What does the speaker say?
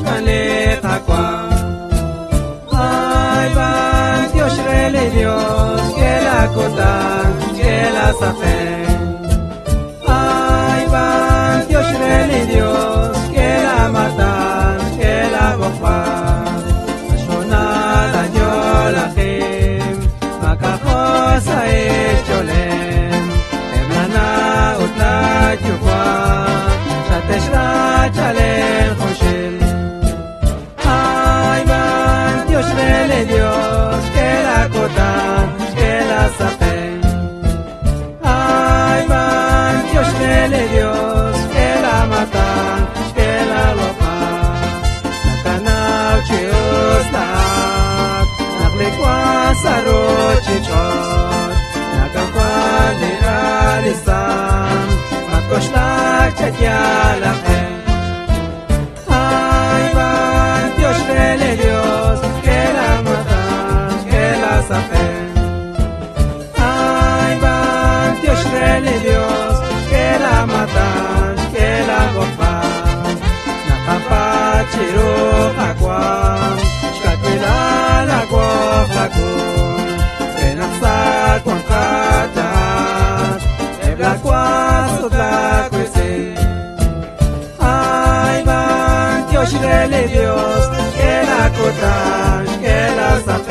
male takwa. Ay van Dios rele Dios que la cota que la safe. Ay van Dios rele Dios que la mata que la bofa. Shona la yo la jim makahosa echolem emlana utla chukwa shateshra chalen khoshel. Ay van Dios rele Dios que la cota que la safe. Ay van Dios rele Dios que la mata que la bofa. Nakanao chios lahat naklikwa sa rochichot nakakwa di alisam matkoshtak chakyalakhem. Ay van Dios rele Dios que la mata que la safe. Ay van Dios rele Dios que la mata que la bofa. Nakapachiru akwam shkatila la goflakum benaksak wankatat eblakwas otlakwese. Ay van Dios rele Dios que la cota que la safe.